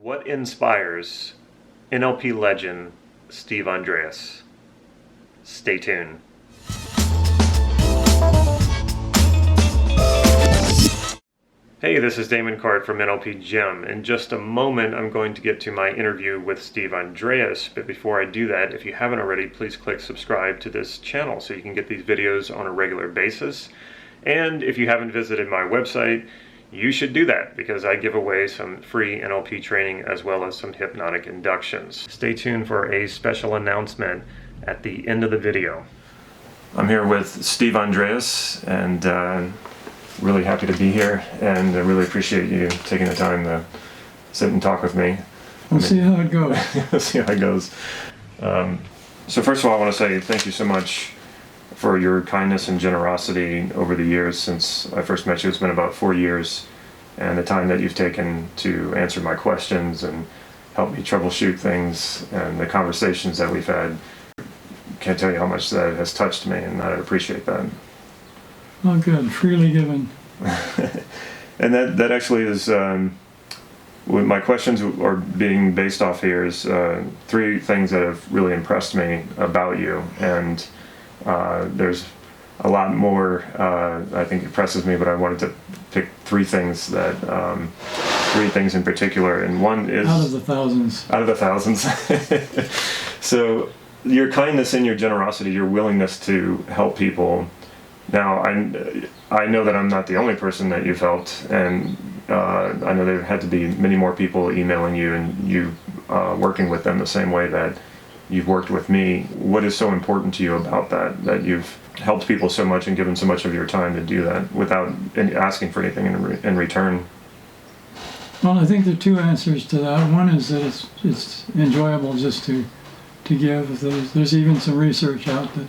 What inspires NLP legend Steve Andreas? Stay tuned. Hey, this is Damon Cart from NLP Gem. In just a moment, I'm going to get to my interview with Steve Andreas, but before I do that, if you haven't already, please click subscribe to this channel so you can get these videos on a regular basis. And if you haven't visited my website, you should do that because I give away some free NLP training as well as some hypnotic inductions. Stay tuned for a special announcement at the end of the video. I'm here with Steve Andreas and really happy to be here, and I really appreciate you taking the time to sit and talk with me. We'll see how it goes. We'll see how it goes. So first of all, I want to say thank you so much for your kindness and generosity over the years since I first met you. It's been about 4 years, and the time that you've taken to answer my questions and help me troubleshoot things and the conversations that we've had. Can't tell you how much that has touched me, and I appreciate that. Oh, good. Freely given. And that actually is what my questions are being based off here is 3 things that have really impressed me about you, and there's a lot more I think impresses me, but I wanted to pick 3 things that 3 things in particular, and one is out of the thousands. Out of the thousands. So your kindness and your generosity, your willingness to help people. Now I know that I'm not the only person that you've helped, and I know there had to be many more people emailing you and you working with them the same way that you've worked with me. What is so important to you about that you've helped people so much and given so much of your time to do that without asking for anything in return? Well, I think there are 2 answers to that. One is that it's enjoyable just to give. There's even some research out that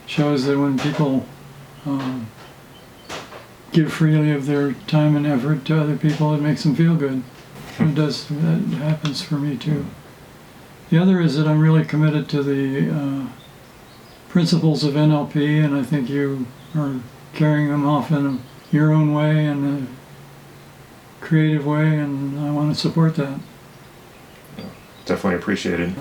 shows that when people give freely of their time and effort to other people, it makes them feel good. That happens for me too. The other is that I'm really committed to the principles of NLP, and I think you are carrying them off in your own way and a creative way, and I want to support that. Definitely appreciated.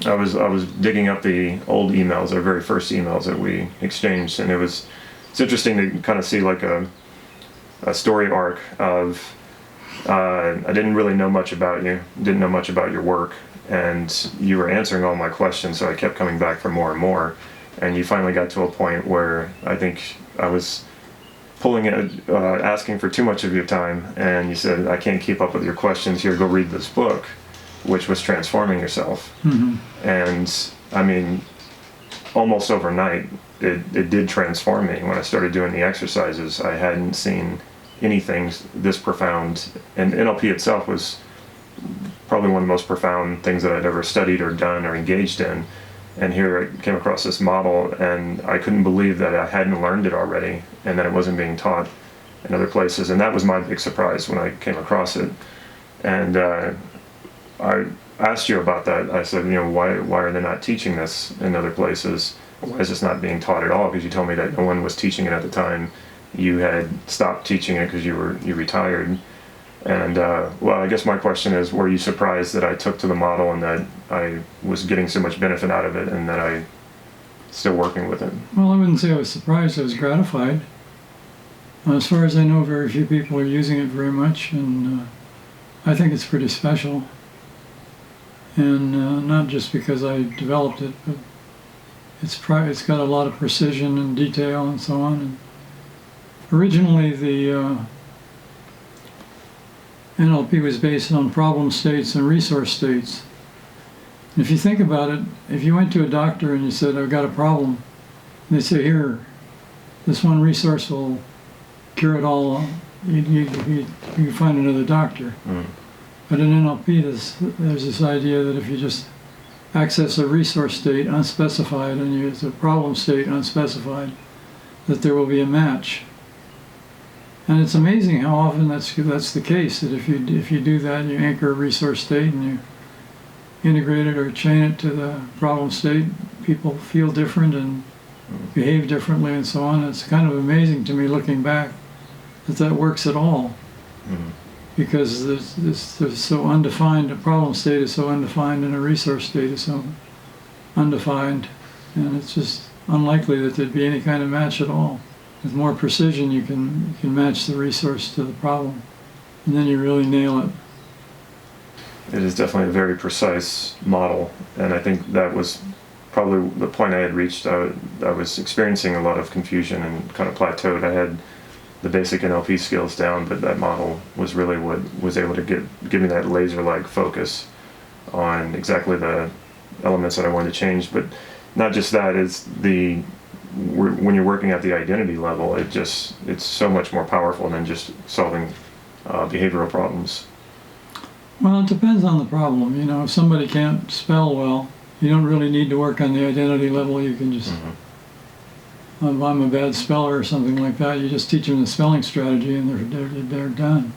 I was digging up the old emails, our very first emails that we exchanged, and it's interesting to kind of see like a story arc of I didn't really know much about you, didn't know much about your work, and you were answering all my questions, so I kept coming back for more and more, and you finally got to a point where I think I was asking for too much of your time, and you said, I can't keep up with your questions, here, go read this book, which was Transforming Yourself. Mm-hmm. And I mean, almost overnight, it did transform me. When I started doing the exercises, I hadn't seen anything this profound, and NLP itself was probably one of the most profound things that I'd ever studied or done or engaged in. And here I came across this model, and I couldn't believe that I hadn't learned it already and that it wasn't being taught in other places. And that was my big surprise when I came across it. And I asked you about that. I said, why are they not teaching this in other places? Why is this not being taught at all? Because you told me that no one was teaching it at the time. You had stopped teaching it because you retired. And well, I guess my question is, were you surprised that I took to the model and that I was getting so much benefit out of it and that I still working with it? Well, I wouldn't say I was surprised. I was gratified. As far as I know, very few people are using it very much, and I think it's pretty special. And not just because I developed it, but it's got a lot of precision and detail and so on. And originally, the NLP was based on problem states and resource states. And if you think about it, if you went to a doctor and you said, I've got a problem, and they say, here, this one resource will cure it all, you find another doctor. Mm. But in NLP, there's this idea that if you just access a resource state unspecified and use a problem state unspecified, that there will be a match. And it's amazing how often that's the case, that if you do that, you anchor a resource state and you integrate it or chain it to the problem state, people feel different and behave differently and so on. It's kind of amazing to me looking back that works at all. Mm-hmm. because there's so undefined, a problem state is so undefined and a resource state is so undefined, and it's just unlikely that there'd be any kind of match at all. With more precision, you can match the resource to the problem, and then you really nail it. It is definitely a very precise model, and I think that was probably the point I had reached. I was experiencing a lot of confusion and kind of plateaued. I had the basic NLP skills down, but that model was really what was able to give me that laser-like focus on exactly the elements that I wanted to change. But not just that, when you're working at the identity level, it's so much more powerful than just solving behavioral problems. Well, it depends on the problem. You know, if somebody can't spell well, you don't really need to work on the identity level. You can just, if I'm a bad speller or something like that, you just teach them the spelling strategy and they're done.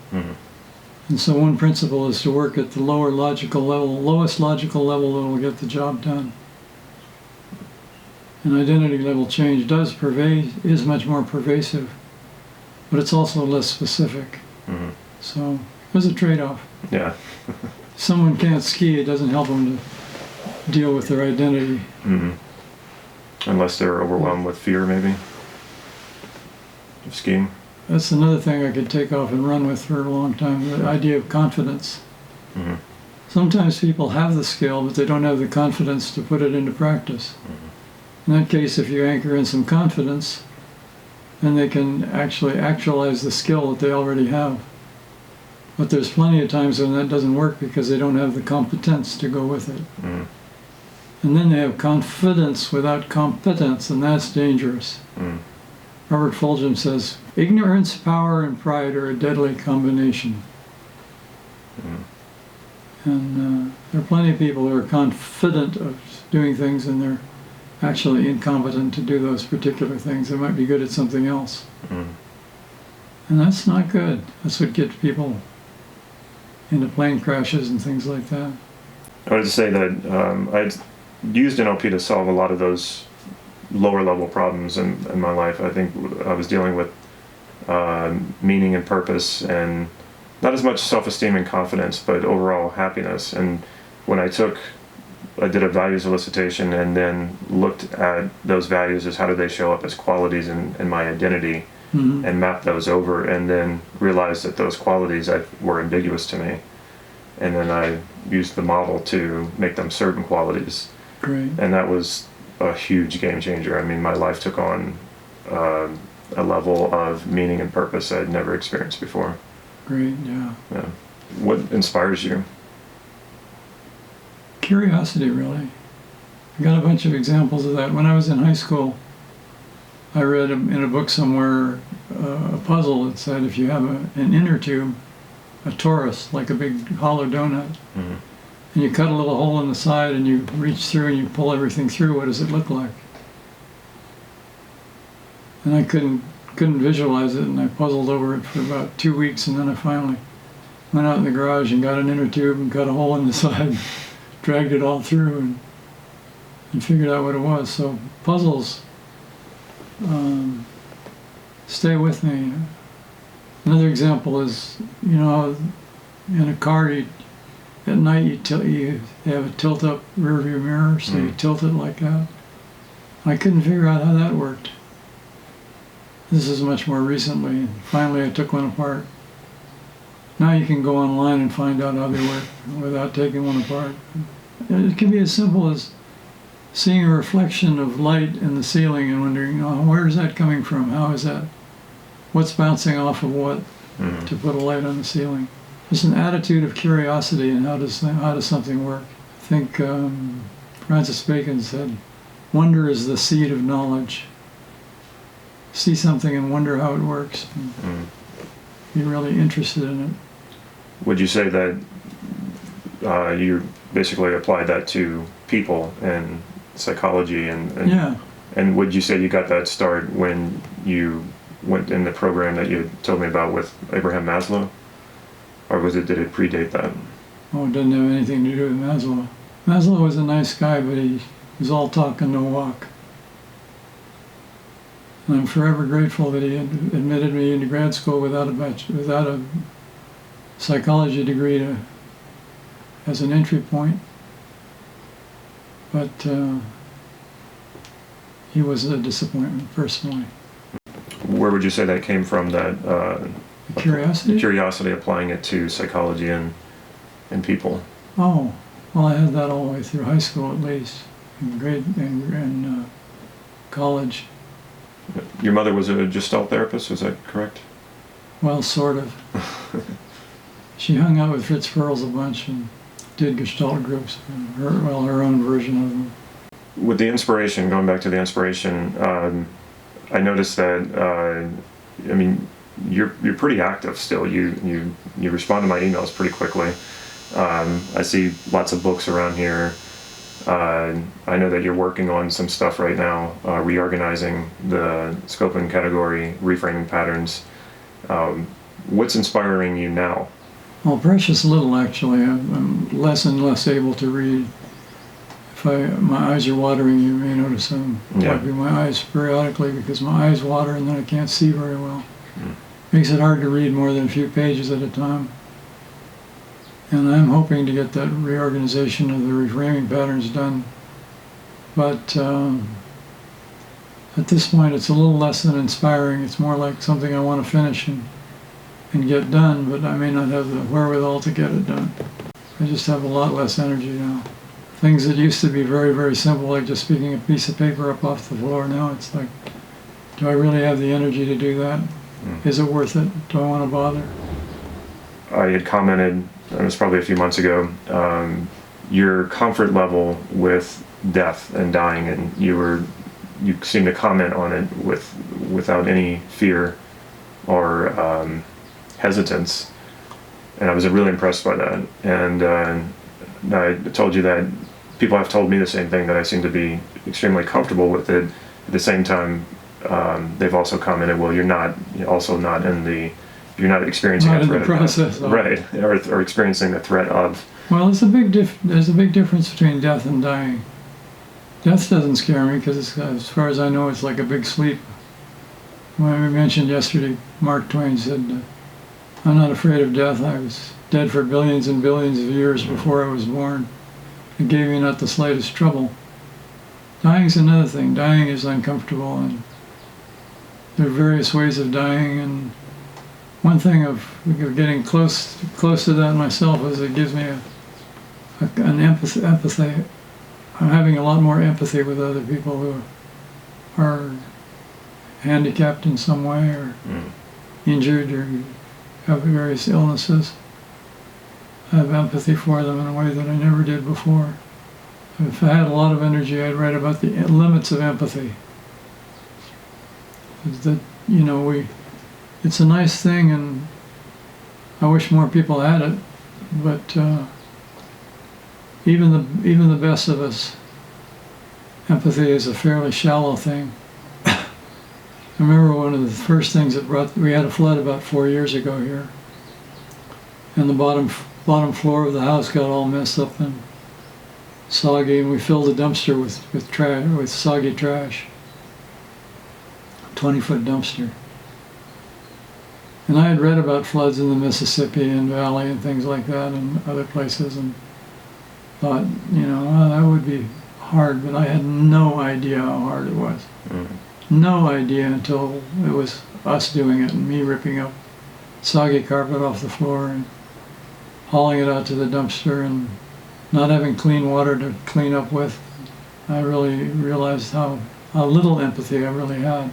And so one principle is to work at the lower logical level, lowest logical level that will get the job done. And identity level change is much more pervasive, but it's also less specific. So there's a trade-off. Yeah. Someone can't ski, it doesn't help them to deal with their identity. Unless they're overwhelmed with fear, maybe, of skiing. That's another thing I could take off and run with for a long time, the idea of confidence. Sometimes people have the skill, but they don't have the confidence to put it into practice. In that case, if you anchor in some confidence, then they can actually actualize the skill that they already have. But there's plenty of times when that doesn't work because they don't have the competence to go with it. And then they have confidence without competence, and that's dangerous. Robert Fulghum says, ignorance, power, and pride are a deadly combination. And there are plenty of people who are confident of doing things and they're actually incompetent to do those particular things. They might be good at something else. And that's not good. That's what gets people into plane crashes and things like that. I wanted to say that I'd used NLP to solve a lot of those lower level problems in my life. I think I was dealing with meaning and purpose, and not as much self-esteem and confidence, but overall happiness. And when I did a values elicitation and then looked at those values as how do they show up as qualities in my identity, and mapped those over, and then realized that those qualities were ambiguous to me. And then I used the model to make them certain qualities. Great. And that was a huge game changer. I mean, my life took on a level of meaning and purpose I'd never experienced before. Great, yeah. What inspires you? Curiosity, really. I got a bunch of examples of that. When I was in high school, I read in a book somewhere a puzzle that said if you have an inner tube, a torus, like a big hollow donut, and you cut a little hole in the side and you reach through and you pull everything through, what does it look like? And I couldn't visualize it, and I puzzled over it for about 2 weeks, and then I finally went out in the garage and got an inner tube and cut a hole in the side, dragged it all through and figured out what it was. So puzzles stay with me. Another example is, you know, in a car, at night you have a tilt-up rear-view mirror, so you tilt it like that. I couldn't figure out how that worked. This is much more recently. Finally, I took one apart. Now you can go online and find out how they work without taking one apart. It can be as simple as seeing a reflection of light in the ceiling and wondering, oh, where is that coming from? How is that? What's bouncing off of what to put a light on the ceiling? Just an attitude of curiosity and how does something work? I think Francis Bacon said, wonder is the seed of knowledge. See something and wonder how it works. And be really interested in it. Would you say that you basically applied that to people and psychology and yeah. And would you say you got that start when you went in the program that you told me about with Abraham Maslow? Or did it predate that? Oh, it doesn't have anything to do with Maslow. Maslow was a nice guy, but he was all talk and no walk. And I'm forever grateful that he admitted me into grad school without a psychology degree as an entry point. But he was a disappointment personally. Where would you say that came from, that Curiosity? Curiosity, applying it to psychology and people? Oh, well, I had that all the way through high school, at least, and college. Your mother was a Gestalt therapist, is that correct? Well, sort of. She hung out with Fritz Perls a bunch and did Gestalt groups, her own version of them. With the inspiration, going back to the inspiration, I noticed that, I mean, you're pretty active still. You respond to my emails pretty quickly. I see lots of books around here. I know that you're working on some stuff right now, reorganizing the scope and category, reframing patterns. What's inspiring you now? Well, precious little, actually. I'm less and less able to read. If my eyes are watering, you may notice I'm wiping my eyes periodically because my eyes water and then I can't see very well. Makes it hard to read more than a few pages at a time. And I'm hoping to get that reorganization of the reframing patterns done. But at this point, it's a little less than inspiring. It's more like something I want to finish and get done, but I may not have the wherewithal to get it done. I just have a lot less energy now. Things that used to be very, very simple, like just picking a piece of paper up off the floor, now it's like, do I really have the energy to do that? Is it worth it? Do I want to bother? I had commented, it was probably a few months ago, your comfort level with death and dying, and you seemed to comment on it without any fear or hesitance, and I was really impressed by that. And I told you that people have told me the same thing, that I seem to be extremely comfortable with it. At the same time, they've also commented, well, you're not experiencing not a threat in the process, right, or experiencing the threat of. Well, there's a big difference between death and dying. Death doesn't scare me because, as far as I know, it's like a big sleep. When we mentioned yesterday, Mark Twain said, I'm not afraid of death. I was dead for billions and billions of years before I was born. It gave me not the slightest trouble. Dying's another thing. Dying is uncomfortable, and there are various ways of dying. And one thing of getting close to that myself is it gives me an empathy. I'm having a lot more empathy with other people who are handicapped in some way or injured or have various illnesses. I have empathy for them in a way that I never did before. If I had a lot of energy, I'd write about the limits of empathy. That, it's a nice thing, and I wish more people had it, but even the best of us, empathy is a fairly shallow thing. I remember one of the first things we had a flood about 4 years ago here, and the bottom floor of the house got all messed up and soggy, and we filled the dumpster with soggy trash. 20-foot dumpster. And I had read about floods in the Mississippi and Valley and things like that and other places, and thought, that would be hard, but I had no idea how hard it was. No idea until it was us doing it and me ripping up soggy carpet off the floor and hauling it out to the dumpster and not having clean water to clean up with. I really realized how little empathy I really had.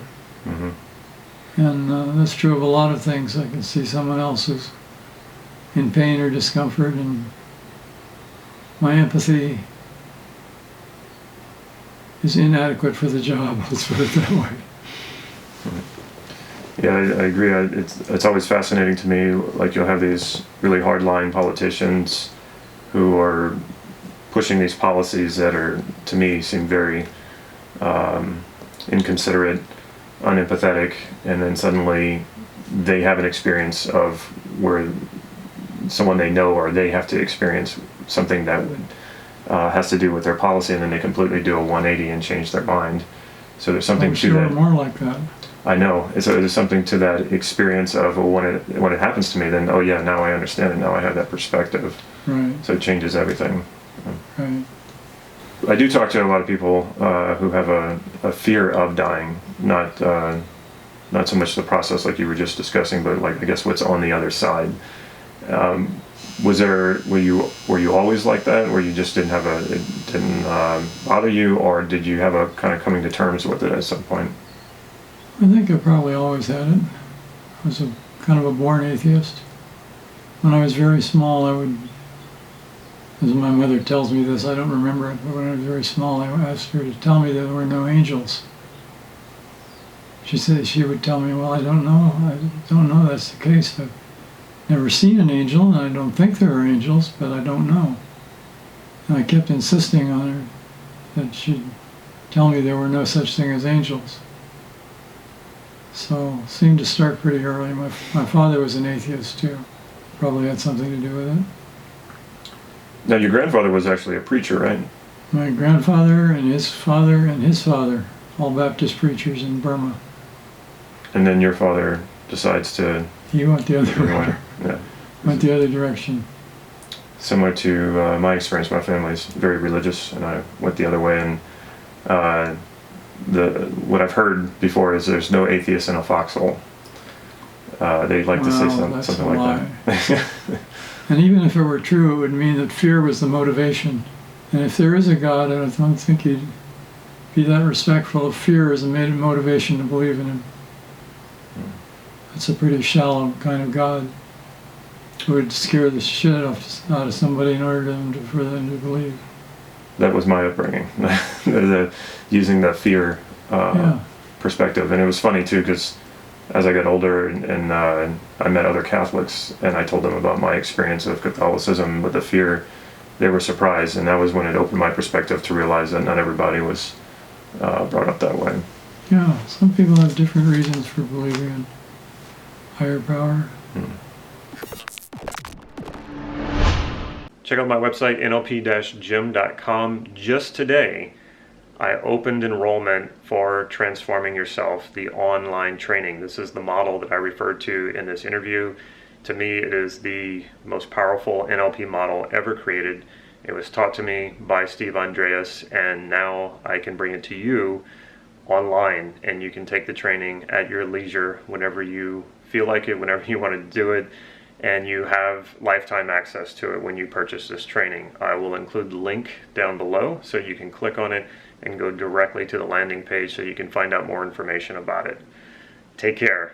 And that's true of a lot of things. I can see someone else who's in pain or discomfort, and my empathy is inadequate for the job, let's put it that way. Yeah, I agree. It's always fascinating to me, like you'll have these really hardline politicians who are pushing these policies that are, to me, seem very inconsiderate, unempathetic, and then suddenly they have an experience of where someone they know or they have to experience something that would has to do with their policy, and then they completely do a 180 and change their mind. So there's something I'm to sure that. more like that. I know. There's something to that experience of, well, when it happens to me, then, oh yeah, now I understand it. Now I have that perspective. Right. So it changes everything. Right. I do talk to a lot of people who have a fear of dying, not so much the process like you were just discussing, but like I guess what's on the other side. Were you always like that, where you just didn't it didn't bother you, or did you have a kind of coming to terms with it at some point? I think I probably always had it. I was kind of a born atheist. When I was very small, I would, as my mother tells me this, I don't remember it, but when I was very small, I asked her to tell me there were no angels. She would tell me, well, I don't know that's the case. I've never seen an angel, and I don't think there are angels, but I don't know. And I kept insisting on her that she'd tell me there were no such thing as angels. So it seemed to start pretty early. My father was an atheist too. Probably had something to do with it. Now, your grandfather was actually a preacher, right? My grandfather and his father, all Baptist preachers in Burma. And then your father decides to... He went the other way. Yeah. Went the other direction. Similar to my experience, my family's very religious, and I went the other way. And what I've heard before is there's no atheist in a foxhole. They like to say something like that. And even if it were true, it would mean that fear was the motivation. And if there is a God, I don't think he'd be that respectful of fear as a motivation to believe in him. It's a pretty shallow kind of God who would scare the shit out of somebody in order for them to believe. That was my upbringing, using the fear perspective. And it was funny too, because as I got older and I met other Catholics and I told them about my experience of Catholicism with the fear, they were surprised, and that was when it opened my perspective to realize that not everybody was brought up that way. Yeah, some people have different reasons for believing in higher power. Check out my website, nlp-gym.com. Just today, I opened enrollment for Transforming Yourself, the online training. This is the model that I referred to in this interview. To me, it is the most powerful NLP model ever created. It was taught to me by Steve Andreas, and now I can bring it to you online, and you can take the training at your leisure whenever you feel like it, whenever you want to do it, and you have lifetime access to it when you purchase this training. I will include the link down below so you can click on it and go directly to the landing page so you can find out more information about it. Take care.